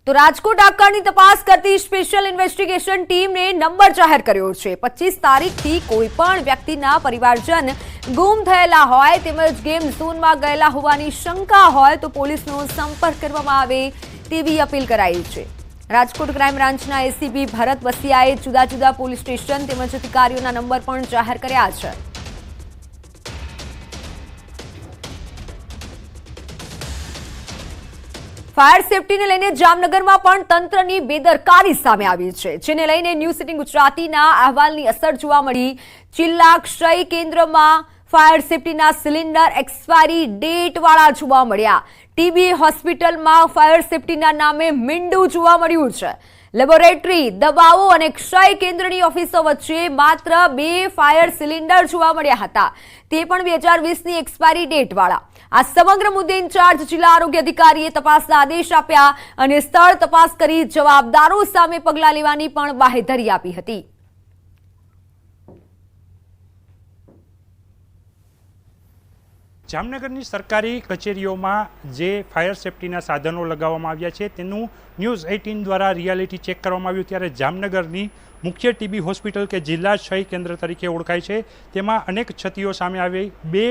તો રાજકોટ આગકાંડની તપાસ કરતી સ્પેશિયલ ઇન્વેસ્ટિગેશન ટીમને નંબર જાહેર કર્યો છે। 25 તારીખથી કોઈ પણ વ્યક્તિના પરિવારજન ગુમ થયેલા હોય તેમજ ગેમ ઝોનમાં ગયેલા હોવાની શંકા હોય તો પોલીસનો સંપર્ક કરવામાં આવે તેવી અપીલ કરાઈ છે। રાજકોટ ક્રાઇમ બ્રાન્ચના એસીપી ભરત વસિયાએ જુદા જુદા પોલીસ સ્ટેશન તેમજ અધિકારીઓના નંબર પણ જાહેર કર્યા છે। फायर सेफ्टी ने लईने जामनगरमां पण तंत्रनी बेदरकारी सामे आवी छे, जेने लईने न्यूज सिटी गुजरातीना अहेवालनी असर जोवा मळी। जिल्ला क्षय केन्द्रमां फायर सेफ्टीना सिलिंडर एक्सपायरी डेट वाळा जोवा मळ्या। टीबी होस्पिટલમાં फायर सेफ्टीना नामे મીંડું જોવા મળ્યું છે। લેબોરેટરી, દવાઓ અને ક્ષય કેન્દ્રની ઓફિસો વચ્ચે માત્ર 2 ફાયર સિલિન્ડર જોવા મળ્યા હતા, તે પણ 2020ની એક્સપાયરી ડેટ વાળા। આ સમગ્ર મુદ્દે ઇન્ચાર્જ જિલ્લા આરોગ્ય અધિકારીએ તપાસના આદેશ આપ્યા અને સ્થળ તપાસ કરી જવાબદારો સામે પગલાં લેવાની પણ બાહેધરી આપી હતી। જામનગરની સરકારી કચેરીઓમાં જે ફાયર સેફ્ટીના સાધનો લગાવવામાં આવ્યા છે તેનું ન્યૂઝ 18 દ્વારા રિયાલિટી ચેક કરવામાં આવ્યું, ત્યારે જામનગરની મુખ્ય ટીબી હોસ્પિટલ કે જિલ્લા ક્ષય કેન્દ્ર તરીકે ઓળખાય છે તેમાં અનેક ક્ષતિઓ સામે આવી। 2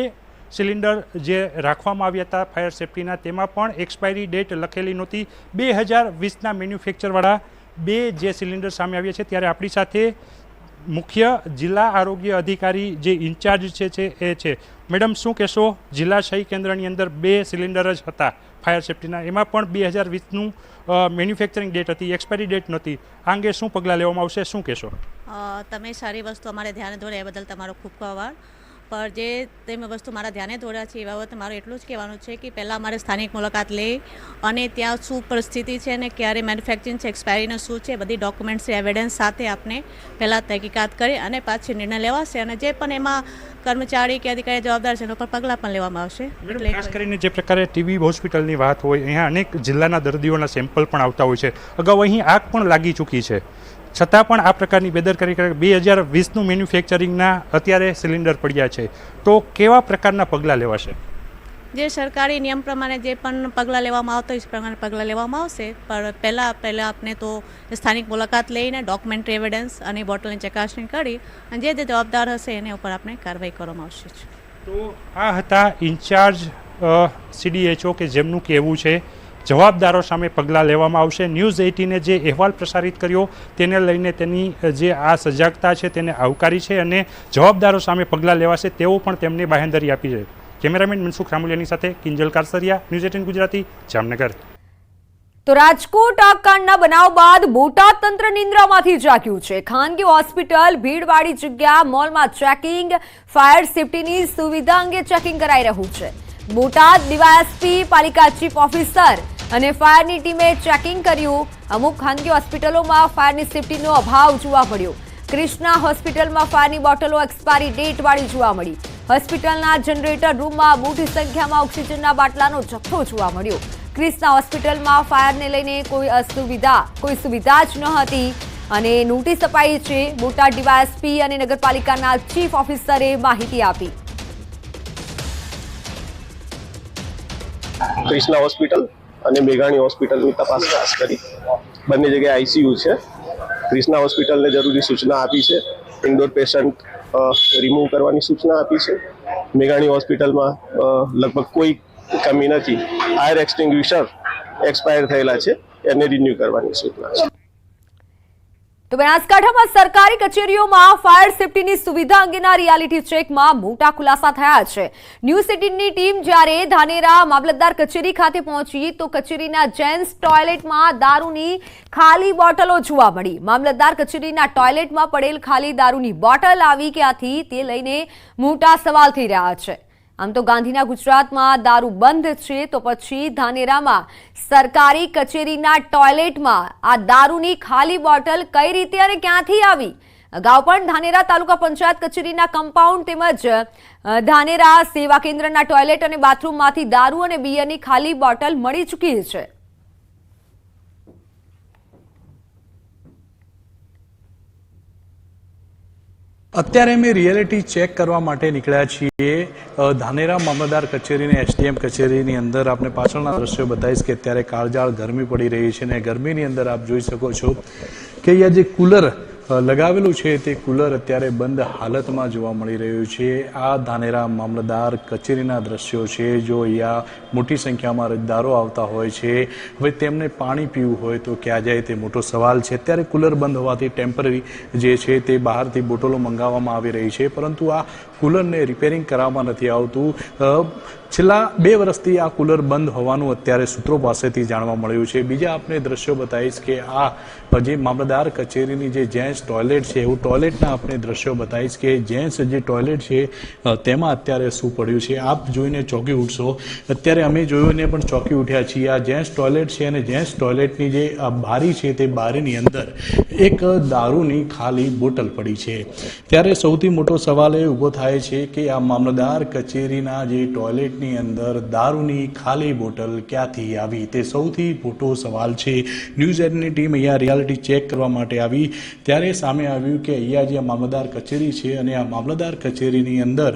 સિલિન્ડર જે રાખવામાં આવ્યા હતા ફાયર સેફ્ટીના તેમાં પણ એક્સપાયરી ડેટ લખેલી નહોતી। 2020ના મેન્યુફેક્ચરવાળા 2 જે સિલિન્ડર સામે આવ્યા છે, ત્યારે આપણી સાથે મુખ્ય જિલ્લા આરોગ્ય અધિકારી જે ઇન્ચાર્જ છે એ છે। મેડમ, શું કહેશો? જિલ્લા ક્ષય કેન્દ્રની અંદર 2 સિલિન્ડર જ હતા ફાયર સેફ્ટીના, એમાં પણ 2020નું મેન્યુફેક્ચરિંગ ડેટ હતી, એક્સપાયરી ડેટ નહોતી। આ અંગે શું પગલાં લેવામાં આવશે, શું કહેશો? તમે સારી વસ્તુ અમારે ધ્યાને દોરે એ બદલ તમારો ખૂબ ખૂબ આભાર। पर जे તમે વસ્તુ મારા ધ્યાને દોર્યા છે એ બાબતે મારું એટલું જ કહેવાનું છે કે પહેલાં અમારે સ્થાનિક મુલાકાત લઈ અને ત્યાં શું પરિસ્થિતિ છે અને ક્યારે મેન્યુફેક્ચરિંગ છે, એક્સપાયરીનું શું છે, બધી ડોક્યુમેન્ટ્સ એવિડન્સ સાથે આપણે પહેલાં તહકીકાત કરી અને પાછી નિર્ણય લેવાશે અને જે પણ એમાં કર્મચારી કે અધિકારી જવાબદાર છે એના પર પગલાં પણ લેવામાં આવશે। ખાસ કરીને જે પ્રકારે ટીબી હોસ્પિટલની વાત હોય, અહીંયા અનેક જિલ્લાના દર્દીઓના સેમ્પલ પણ આવતા હોય છે। અગાઉ અહીં આગ પણ લાગી ચૂકી છે, છતાં પણ આ પ્રકારની બેદરકારી કરે। 2020નું મેન્યુફેક્ચરિંગના અત્યારે સિલિન્ડર પડ્યા છે, તો કેવા પ્રકારના પગલાં લેવાશે? જે સરકારી નિયમ પ્રમાણે જે પણ પગલાં લેવામાં આવતા હોય એ પ્રમાણે પગલાં લેવામાં આવશે, પણ પહેલાં આપણે તો સ્થાનિક મુલાકાત લઈને ડોક્યુમેન્ટરી એવિડન્સ અને બોટલની ચકાસણી કરી અને જે જવાબદાર હશે એના ઉપર આપણે કાર્યવાહી કરવામાં આવશે। તો આ હતા ઇન્ચાર્જ CDHO કે જેમનું કહેવું છે જવાબદારો સામે પગલાં લેવામાં આવશે। ન્યૂઝ 18એ જે અહેવાલ પ્રસારિત કર્યો તેને લઈને તેની જે આ સજાગતા છે તેને આવકારી છે અને જવાબદારો સામે પગલાં લેવાશે તેવું પણ તેમને બાહેંધરી આપી છે। કેમેરામેન મનસુખ રામુલિયાની સાથે કિંજલ કારસરિયા, ન્યૂઝ 18 ગુજરાતી, જામનગર। તો રાજકોટ આગકાંડના બનાવ બાદ બોટાદ તંત્ર નિંદ્રામાંથી જાગ્યું છે। ખાનગી હોસ્પિટલ, ભીડવાળી જગ્યા, મોલમાં ચેકિંગ, ફાયર સેફ્ટીની સુવિધા અંગે ચેકિંગ કરાઈ રહ્યું છે। બોટાદ ડીવાયએસપી, પાલિકા ચીફ ઓફિસર અને ફાયરની ટીમે ચેકિંગ કર્યું। અમુક ખાનગી હોસ્પિટલોમાં ફાયરની સેફ્ટીનો અભાવ જોવા મળ્યો। ક્રિષ્ના હોસ્પિટલમાં ફાયરની બોટલો એક્સપાયરી ડેટ વાળી જોવા મળી। હોસ્પિટલના જનરેટર રૂમમાં મોટી સંખ્યામાં ઓક્સિજનના બાટલાનો જથ્થો જોવા મળ્યો। ક્રિષ્ના હોસ્પિટલમાં ફાયરને લઈને કોઈ સુવિધા જ ન હતી અને નોટિસ અપાઈ છે। બોટાદ ડીવાયએસપી અને નગરપાલિકાના ચીફ ઓફિસરે માહિતી આપી। ક્રિષ્ના હોસ્પિટલ અને મેઘાણી હોસ્પિટલની તપાસ ખાસ કરી બંને જગ્યાએ આઈસીયુ છે। ક્રિષ્ના હોસ્પિટલને જરૂરી સૂચના આપી છે, ઇન્ડોર પેશન્ટ રિમૂવ કરવાની સૂચના આપી છે। મેઘાણી હોસ્પિટલમાં લગભગ કોઈ કમી નથી, ફાયર એક્સટિંગ્વિશર એક્સપાયર થયેલા છે એને રિન્યુ કરવાની સૂચના છે। તો બનાસકાંઠામાં સરકારી કચેરીઓમાં ફાયર સેફ્ટીની સુવિધા અંગેના રિયાલિટી ચેકમાં મોટા ખુલાસા થયા છે। ન્યૂઝ 18ની ટીમ જ્યારે ધાનેરા મામલતદાર કચેરી ખાતે પહોંચી તો કચેરીના જેન્ટ્સ ટોયલેટમાં દારૂની ખાલી બોટલો જોવા મળી। મામલતદાર કચેરીના ટોયલેટમાં પડેલ ખાલી દારૂની બોટલ આવી ક્યાંથી તે લઈને મોટા સવાલ થઈ રહ્યા છે। આમ તો ગાંધીના ગુજરાતમાં દારૂ બંધ છે, તો પછી ધાનેરામાં સરકારી કચેરીના ટોયલેટમાં આ દારૂની ખાલી બોટલ કઈ રીતે અને ક્યાંથી આવી? અગાઉ પણ ધાનેરા તાલુકા પંચાયત કચેરીના કમ્પાઉન્ડ તેમજ ધાનેરા સેવા કેન્દ્રના ટોયલેટ અને બાથરૂમમાંથી દારૂ અને બિયરની ખાલી બોટલ મળી ચૂકી છે। અત્યારે અમે રિયાલિટી ચેક કરવા માટે નીકળ્યા છીએ ધાનેરા મામલતદાર કચેરી અને એસડીએમ કચેરીની અંદર. આપણે પાછળના દ્રશ્યો બતાવીશ કે અત્યારે કાળઝાળ ગરમી પડી રહી છે અને ગરમીની અંદર આપ જોઈ શકો છો કે અહીંયા જે કુલર લગાવેલું છે તે કુલર અત્યારે બંધ હાલતમાં જોવા મળી રહ્યું છે. આ ધાનેરા મામલતદાર કચેરીના દ્રશ્યો છે. જો અહીંયા મોટી સંખ્યામાં અરજદારો આવતા હોય છે, હવે તેમને પાણી પીવું હોય તો ક્યાં જાય તે મોટો સવાલ છે. અત્યારે કુલર બંધ હોવાથી ટેમ્પરરી જે છે તે બહારથી બોટલો મંગાવવામાં આવી રહી છે, પરંતુ આ કુલરને રિપેરિંગ કરાવવામાં નથી આવતું. છેલ્લા 2 વર્ષથી આ કુલર બંધ હોવાનું અત્યારે સૂત્રો પાસેથી જાણવા મળ્યું છે. બીજા આપણે દ્રશ્યો બતાવીશ કે આ જે મામલતદાર કચેરીની જે જેન્ટ્સ ટોયલેટ છે એવું ટોયલેટના આપણે દ્રશ્યો બતાવીશ કે જેન્ટ્સ જે ટોયલેટ છે તેમાં અત્યારે શું પડ્યું છે. આપ જોઈને ચોંકી ઉઠશો. અત્યારે અમે જોઈને પણ ચોંકી ઉઠ્યા છીએ. આ જેન્ટ્સ ટોયલેટ છે અને જેન્ટ્સ ટોયલેટની જે બારી છે તે બારીની અંદર એક દારૂની ખાલી બોટલ પડી છે. ત્યારે સૌથી મોટો સવાલ એ ઊભો થાય છે કે આ મામલતદાર કચેરીના જે ટોયલેટની અંદર દારૂની ખાલી બોટલ ક્યાંથી આવી, તે સૌથી મોટો સવાલ છે. ન્યૂઝ 18ની ટીમ અહીંયા રિયાલિટી ચેક કરવા માટે આવી ત્યારે સામે આવ્યું કે અહીંયા જે મામલતદાર કચેરી છે અને આ મામલતદાર કચેરીની અંદર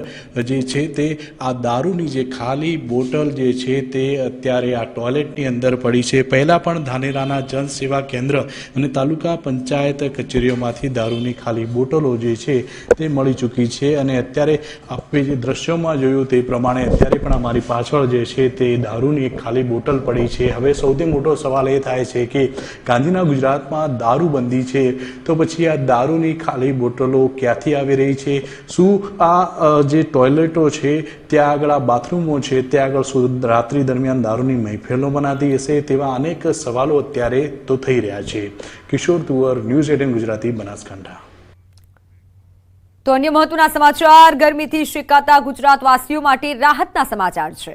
જે છે તે આ દારૂની જે ખાલી બોટલ જે છે તે અત્યારે આ ટોયલેટની અંદર પડી છે. પહેલાં પણ ધાનેરાના જન સેવા કેન્દ્ર અને તાલુકા પંચાયત કચેરીઓમાંથી દારૂની ખાલી બોટલો જે છે તે મળી ચૂકી છે અને અત્યારે આપણે જે દ્રશ્યોમાં જોયું તે પ્રમાણે અત્યારે પણ અમારી પાછળ જે છે તે દારૂની એક ખાલી બોટલ પડી છે. હવે સૌથી મોટો સવાલ એ થાય છે કે ગાંધીના ગુજરાતમાં દારૂબંધી છે તો પછી આ દારૂની ખાલી બોટલો ક્યાંથી આવી રહી છે? શું આ જે ટોયલેટો છે ત્યાં આગળ આ બાથરૂમો છે ત્યાં આગળ શું રાત્રિ દરમિયાન દારૂની મહેફિલો બનાતી હશે? તેવા અનેક સવાલો અત્યારે તો થઈ રહ્યા છે. કિશોર તુવર, ન્યૂઝ 18 ગુજરાતી, બનાસકાંઠા. તો અન્ય મહત્વના સમાચાર. ગરમીથી શેકાતા ગુજરાતવાસીઓ માટે રાહતના સમાચાર છે.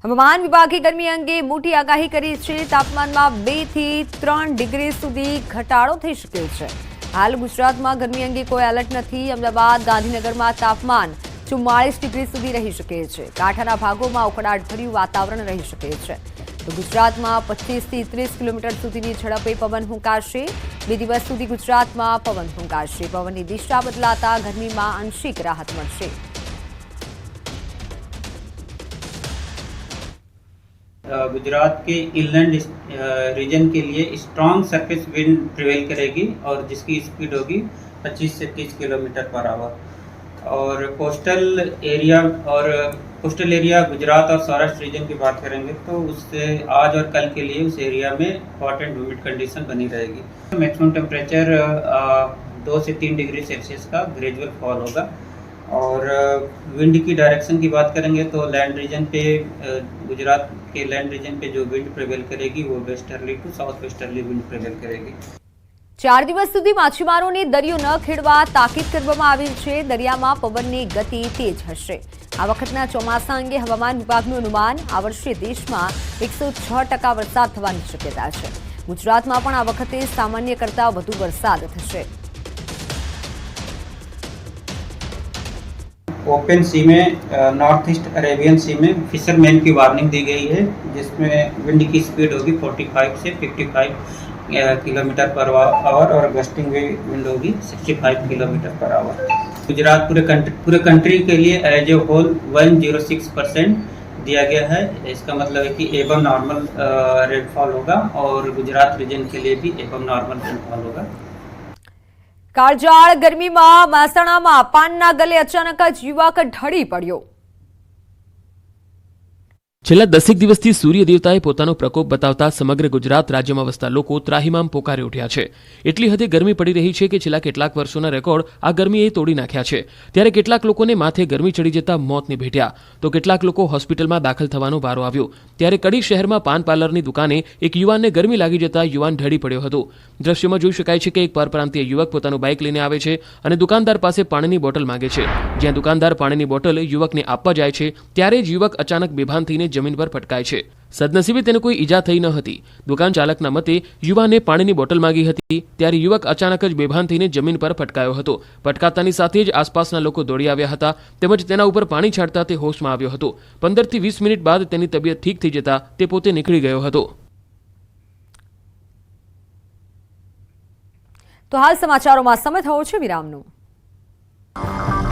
હવામાન વિભાગે ગરમી અંગે મોટી આગાહી કરી છે. તાપમાનમાં 2 થી 3 ડિગ્રી સુધી ઘટાડો થઈ શકે છે. હાલ ગુજરાતમાં ગરમી અંગે કોઈ એલર્ટ નથી. અમદાવાદ, ગાંધીનગરમાં તાપમાન 44 ડિગ્રી સુધી રહી શકે છે. કાંઠાના ભાગોમાં ઉકળાટભર્યું વાતાવરણ રહી શકે છે. તો ગુજરાતમાં 25 થી 30 કિલોમીટર સુધીની ઝડપે પવન ફૂંકાશે. 2 દિવસ સુધી ગુજરાતમાં પવન ફૂંકાશે. પવનની દિશા બદલાતા ગરમીમાં આંશિક રાહત મળશે. गुजरात के इनलैंड रीजन के लिए स्ट्रॉन्ग सरफेस विंड प्रिवेल करेगी और जिसकी स्पीड होगी 25 से 30 किलोमीटर पर आवर. और कोस्टल एरिया गुजरात और सौराष्ट्र रीजन की बात करेंगे तो उससे आज और कल के लिए उस एरिया में हॉट एंड ह्यूमिड कंडीशन बनी रहेगी. मैक्सिमम टेम्परेचर 2 से 3 डिग्री सेल्सियस का ग्रेजुअल फॉल होगा. और विंड की डायरेक्शन की बात करेंगे तो लैंड रीजन पे गुजरात के लैंड रीजन पे जो विंड प्रिवेल करेगी वो westerly to south westerly wind prevail करेगी. 4 દિવસ સુધી માછીમારોને દરિયો ન ખેડવા તાકીદ કરવામાં આવી છે. દરિયામાં પવનની ગતિ તેજ હશે. આ વખતના ચોમાસા અંગે હવામાન વિભાગનું અનુમાન. આ વર્ષે દેશમાં 106% વરસાદ થવાની શક્યતા છે. ગુજરાતમાં પણ આ વખતે સામાન્ય કરતાં વધુ વરસાદ થશે. ओपन सी में नॉर्थ ईस्ट अरेबियन सी में फिशरमैन की वार्निंग दी गई है जिसमें विंड की स्पीड होगी 45 से 55 किलोमीटर पर आवर और गस्टिंग विंड होगी 65 किलोमीटर पर आवर. गुजरात पूरे कंट्री के लिए एज ए होल 106% दिया गया है. इसका मतलब है कि एबव नॉर्मल रेनफॉल होगा और गुजरात रीजन के लिए भी एबव नॉर्मल रेनफॉल होगा. કાળઝાળ ગરમીમાં મહેસાણામાં પાનના ગલે અચાનક જ યુવક ઢળી પડ્યો. છેલ્લા 10 દિવસથી સૂર્ય દેવતાએ પોતાનો પ્રકોપ બતાવતા સમગ્ર ગુજરાત રાજ્યમાં વસતા લોકો ત્રાહિમામ પોકારી ઉઠ્યા છે. એટલી હદે ગરમી પડી રહી છે કે છેલ્લા કેટલાક વર્ષોના રેકોર્ડ આ ગરમીએ તોડી નાખ્યા છે. ત્યારે કેટલાક લોકોને માથે ગરમી ચડી જતા મોતને ભેટ્યા તો કેટલાક લોકો હોસ્પિટલમાં દાખલ થવાનો વારો આવ્યો. ત્યારે કડી શહેરમાં પાન પાર્લરની દુકાને એક યુવાનને ગરમી લાગી જતા યુવાન ઢળી પડ્યો હતો. દ્રશ્યમાં જોઈ શકાય છે કે એક પરપ્રાંતીય યુવક પોતાનું બાઇક લઈને આવે છે અને દુકાનદાર પાસે પાણીની બોટલ માંગે છે. જ્યાં દુકાનદાર પાણીની બોટલ યુવકને આપવા જાય છે ત્યારે જ યુવક અચાનક બેભાન થઈને જમીન પર ફટકાય છે. સદનસીબે તેને કોઈ ઈજા થઈ ન હતી. દુકાન ચાલકના મતે યુવાને પાણીની બોટલ માંગી હતી ત્યારે યુવક અચાનક જ બેભાન થઈને જમીન પર ફટકાયો હતો. ફટકાતાની સાથે જ આસપાસના લોકો દોડી આવ્યા હતા તેમજ તેના ઉપર પાણી છાંટતા તે હોશમાં આવ્યો હતો. 15 થી 20 મિનિટ બાદ તેની તબિયત ઠીક થઈ જતા તે પોતે નીકળી ગયો હતો. તો હાલ સમાચારોમાં સમય થયો છે વિરામનો. છે।